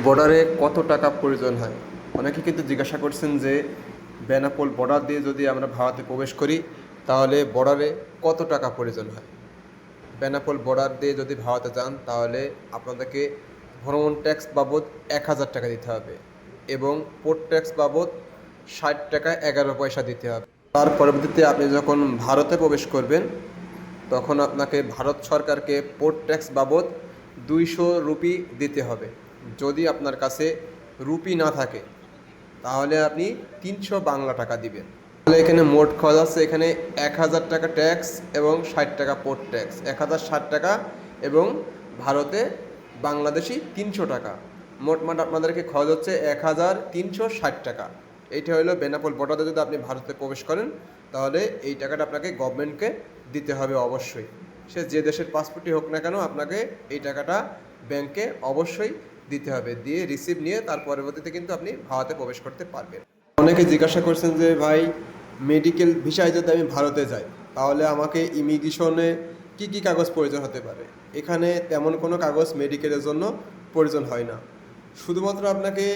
বর্ডারে কত টাকা প্রয়োজন হয়? অনেকে কিন্তু জিজ্ঞাসা করছেন যে বেনাপোল বর্ডার দিয়ে যদি আমরা ভারতে প্রবেশ করি তাহলে বর্ডারে কত টাকা প্রয়োজন হয়। বেনাপোল বর্ডার দিয়ে যদি ভারতে যান তাহলে আপনাদেরকে ভ্রমণ ট্যাক্স বাবদ ১,০০০ টাকা দিতে হবে এবং পোর্ট ট্যাক্স বাবদ ৬০ টাকা ১১ পয়সা দিতে হবে। তার পরবর্তীতে আপনি যখন ভারতে প্রবেশ করবেন তখন আপনাকে ভারত সরকারকে পোর্ট ট্যাক্স বাবদ ২০০ রুপি দিতে হবে। যদি আপনার কাছে রুপি না থাকে তাহলে আপনি ৩০০ বাংলা টাকা দিবেন। তাহলে এখানে মোট খরচ আছে এখানে ১,০০০ টাকা ট্যাক্স এবং ৬০ টাকা পোর্ট ট্যাক্স, ১,০৬০ টাকা এবং ভারতে বাংলাদেশি ৩০০ টাকা। মোটমাট আপনাদেরকে খরচ হচ্ছে ১,৩৬০ টাকা। এইটা হলো বেনাপোল বর্ডারে যদি আপনি ভারতে প্রবেশ করেন তাহলে এই টাকাটা আপনাকে গভর্নমেন্টকে দিতে হবে অবশ্যই। সে যে দেশের পাসপোর্টই হোক না কেন আপনাকে এই টাকাটা ব্যাংকে অবশ্যই দিতে হবে, দিয়ে রিসিভ নিয়ে তার পরবর্তীতে কিন্তু আপনি ভারতে প্রবেশ করতে পারবেন। অনেকে জিজ্ঞাসা করছেন যে ভাই মেডিকেল ভিসায় যদি আমি ভারতে যাই তাহলে আমাকে ইমিগ্রেশনে কি কি কাগজ প্রয়োজন হতে পারে। এখানে তেমন কোনো কাগজ মেডিকেলের জন্য প্রয়োজন হয় না। শুধুমাত্র আপনাকে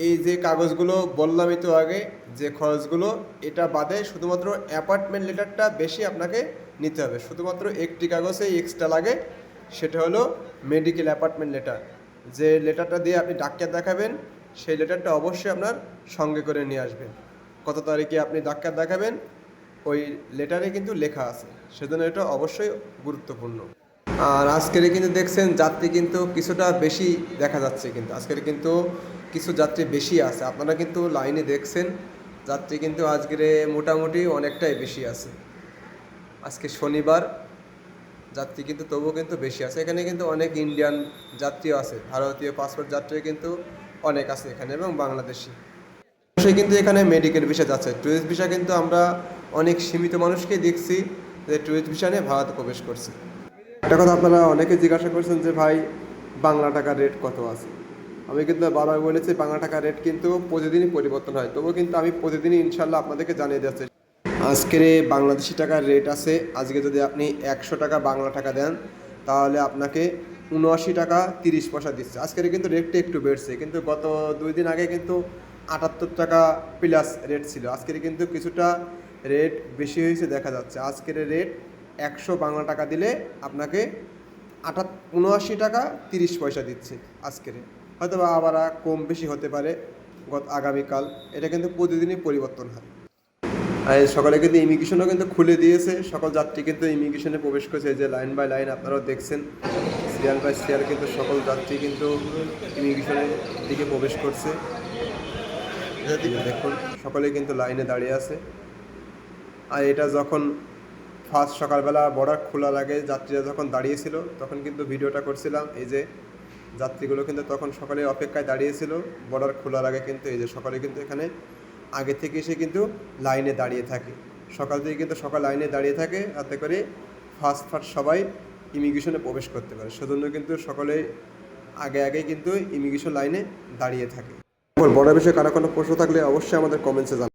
এই যে কাগজগুলো বললাম একটু আগে, যে খরচগুলো, এটা বাদে শুধুমাত্র অ্যাপার্টমেন্ট লেটারটা বেশি আপনাকে নিতে হবে। শুধুমাত্র একটি কাগজে এক্সট্রা লাগে, সেটা হলো মেডিকেল অ্যাপার্টমেন্ট লেটার। যে লেটারটা দিয়ে আপনি ডাক্তার দেখাবেন সেই লেটারটা অবশ্যই আপনার সঙ্গে করে নিয়ে আসবেন। কত তারিখে আপনি ডাক্তার দেখাবেন ওই লেটারে কিন্তু লেখা আছে, সেজন্য এটা অবশ্যই গুরুত্বপূর্ণ। আর আজকের কিন্তু দেখছেন যাত্রী কিন্তু কিছুটা বেশি দেখা যাচ্ছে, কিন্তু আজকের কিন্তু কিছু যাত্রী বেশি আছে। আপনারা কিন্তু লাইনে দেখছেন যাত্রী কিন্তু আজকের মোটামুটি অনেকটাই বেশি আছে। আজকে শনিবার, যাত্রী কিন্তু তবুও কিন্তু বেশি আছে। এখানে কিন্তু অনেক ইন্ডিয়ান যাত্রীও আছে, ভারতীয় পাসপোর্ট যাত্রী কিন্তু অনেক আছে এখানে এবং বাংলাদেশি। অবশ্যই কিন্তু এখানে মেডিকেল ভিসা যাচ্ছে। ট্যুরিস্ট ভিসা কিন্তু আমরা অনেক সীমিত মানুষকেই দেখছি যে ট্যুরিস্ট ভিসা নিয়ে ভারতে প্রবেশ করছে। একটা কথা আপনারা অনেকে জিজ্ঞাসা করছেন যে ভাই বাংলা টাকার রেট কত আছে। আমি কিন্তু বারবার বলেছি বাংলা টাকার রেট কিন্তু প্রতিদিনই পরিবর্তন হয়, তবুও কিন্তু আমি প্রতিদিনই ইনশাল্লাহ আপনাদেরকে জানিয়ে দিচ্ছি। আজকের বাংলাদেশি টাকার রেট আছে, আজকে যদি আপনি ১০০ টাকা বাংলা টাকা দেন তাহলে আপনাকে ৭৯ টাকা ৩০ পয়সা দিচ্ছে। আজকের কিন্তু রেটটা একটু বেড়েছে, কিন্তু গত ২ দিন আগে কিন্তু ৭৮ টাকা প্লাস রেট ছিল। আজকের কিন্তু কিছুটা রেট বেশি হয়েছে দেখা যাচ্ছে। আজকের রেট ১০০ বাংলা টাকা দিলে আপনাকে ৭৯ টাকা ৩০ পয়সা দিচ্ছে আজকের। হয়তো বা আবার কম বেশি হতে পারে আগামীকাল, এটা কিন্তু প্রতিদিনই পরিবর্তন হয়। আর সকালে কিন্তু ইমিগ্রেশনও কিন্তু খুলে দিয়েছে, সকল যাত্রী কিন্তু ইমিগ্রেশনে প্রবেশ করেছে। যে লাইন বাই লাইন আপনারাও দেখছেন, সিরিয়াল বাই সিরিয়াল কিন্তু সকল যাত্রী কিন্তু ইমিগ্রেশনের দিকে প্রবেশ করছে। দেখুন সকলে কিন্তু লাইনে দাঁড়িয়ে আছে। আর এটা যখন ফার্স্ট সকালবেলা বর্ডার খোলার আগে যাত্রীরা যখন দাঁড়িয়েছিল তখন কিন্তু ভিডিওটা করছিলাম। এই যে যাত্রীগুলো কিন্তু তখন সকালে অপেক্ষায় দাঁড়িয়েছিল বর্ডার খোলার আগে, কিন্তু এই যে সকালে কিন্তু এখানে আগে থেকে এসে কিন্তু লাইনে দাঁড়িয়ে থাকে। সকাল থেকে কিন্তু সকাল লাইনে দাঁড়িয়ে থাকে, তাতে করে ফার্স্ট সবাই ইমিগ্রেশনে প্রবেশ করতে পারে। সেজন্য কিন্তু সকলে আগে কিন্তু ইমিগ্রেশন লাইনে দাঁড়িয়ে থাকে। বড় বিষয়ে কারো কোনো প্রশ্ন থাকলে অবশ্যই আমাদের কমেন্টসে জানান।